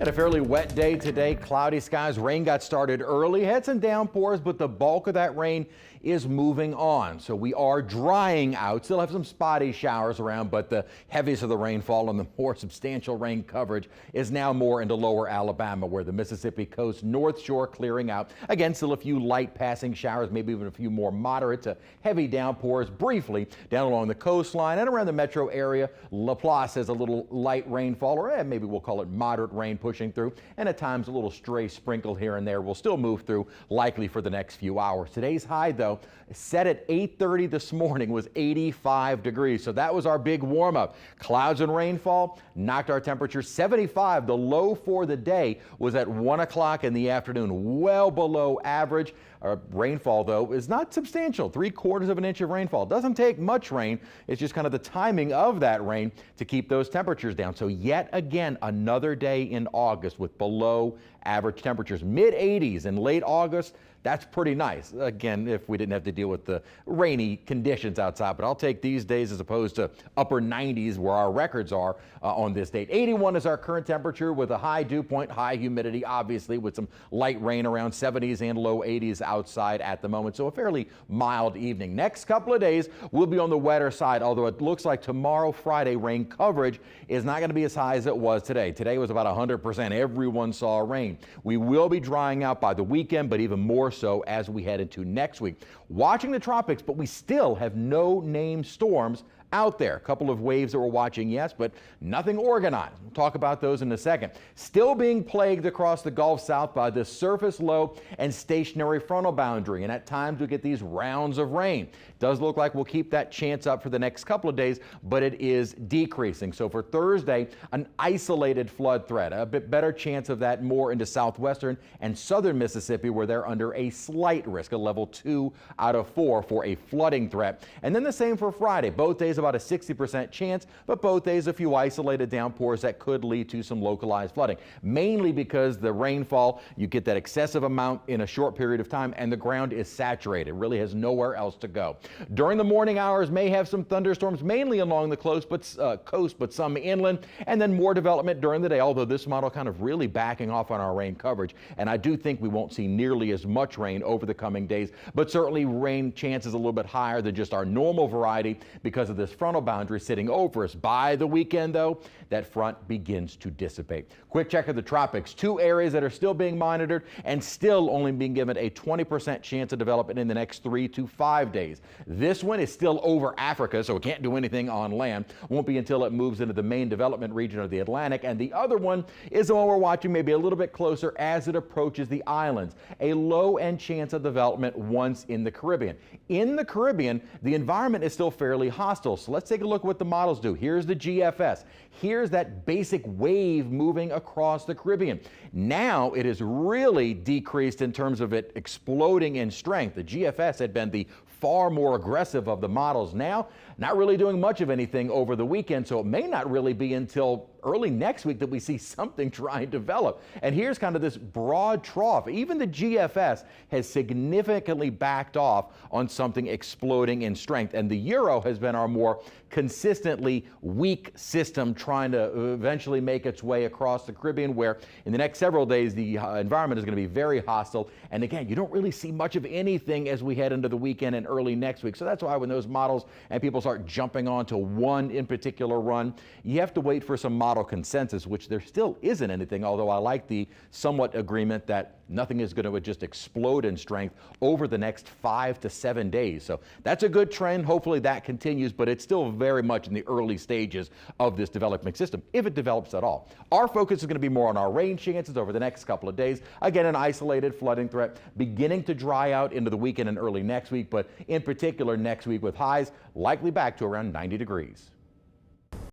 And a fairly wet day today. Cloudy skies. Rain got started early. Had some downpours, but the bulk of that rain is moving on. So we are drying out. Still have some spotty showers around, but the heaviest of the rainfall and the more substantial rain coverage is now more into lower Alabama, where the Mississippi coast North Shore clearing out. Again, still a few light passing showers, maybe even a few more moderate to heavy downpours briefly down along the coastline and around the metro area. Laplace has a little light rainfall, or maybe we'll call it moderate rain pushing through, and at times a little stray sprinkle here and there will still move through, likely for the next few hours. Today's high, though, set at 8:30 this morning, was 85 degrees. So that was our big warm up. Clouds and rainfall knocked our temperature 75. The low for the day was at 1 o'clock in the afternoon, well below average. Our rainfall, though, is not substantial. 3/4 of an inch of rainfall. Doesn't take much rain. It's just kind of the timing of that rain to keep those temperatures down. So yet again, another day in August with below average temperatures. Mid-80s in late August. That's pretty nice. Again, if we didn't have to deal with the rainy conditions outside, but I'll take these days as opposed to upper 90s where our records are on this date. 81 is our current temperature with a high dew point, high humidity, obviously with some light rain around 70s and low 80s outside at the moment. So a fairly mild evening. Next couple of days we'll be on the wetter side, although it looks like tomorrow, Friday, rain coverage is not going to be as high as it was today. Today was about 100%. Everyone saw rain. We will be drying out by the weekend, but even more so as we head into next week. Watching the tropics, but we still have no named storms out there. A couple of waves that we're watching, yes, but nothing organized. We'll talk about those in a second. Still being plagued across the Gulf South by the surface low and stationary frontal boundary, and at times we get these rounds of rain. Does look like we'll keep that chance up for the next couple of days, but it is decreasing. So for Thursday, an isolated flood threat, a bit better chance of that more into southwestern and southern Mississippi, where they're under a slight risk, a level 2 out of 4 for a flooding threat. And then the same for Friday. Both days about a 60% chance, but both days a few isolated downpours that could lead to some localized flooding, mainly because the rainfall, you get that excessive amount in a short period of time and the ground is saturated, really has nowhere else to go. During the morning hours may have some thunderstorms, mainly along the coast, but some inland, and then more development during the day, although this model kind of really backing off on our rain coverage, and I do think we won't see nearly as much rain over the coming days, but certainly rain chances a little bit higher than just our normal variety because of this frontal boundary sitting over us. By the weekend, though, that front begins to dissipate. Quick check of the tropics. 2 areas that are still being monitored and still only being given a 20% chance of development in the next 3 to 5 days. This one is still over Africa, so it can't do anything on land. Won't be until it moves into the main development region of the Atlantic. And the other one is the one we're watching maybe a little bit closer as it approaches the islands. A low end chance of development once in the Caribbean. In the Caribbean, the environment is still fairly hostile. So let's take a look at what the models do. Here's the GFS. Here's that basic wave moving across the Caribbean. Now it is really decreased in terms of it exploding in strength. The GFS had been the far more aggressive of the models. Now, not really doing much of anything over the weekend, so it may not really be until early next week that we see something try and develop. And here's kind of this broad trough. Even the GFS has significantly backed off on something exploding in strength. And the Euro has been our more consistently weak system trying to eventually make its way across the Caribbean, where in the next several days the environment is going to be very hostile. And again, you don't really see much of anything as we head into the weekend and early next week. So that's why when those models and people start jumping onto one in particular run, you have to wait for some model consensus, which there still isn't anything, although I like the somewhat agreement that nothing is going to just explode in strength over the next 5 to 7 days. So that's a good trend. Hopefully that continues, but it's still very much in the early stages of this developing system, if it develops at all. Our focus is going to be more on our rain chances over the next couple of days. Again, an isolated flooding threat beginning to dry out into the weekend and early next week, but in particular next week with highs likely back to around 90 degrees.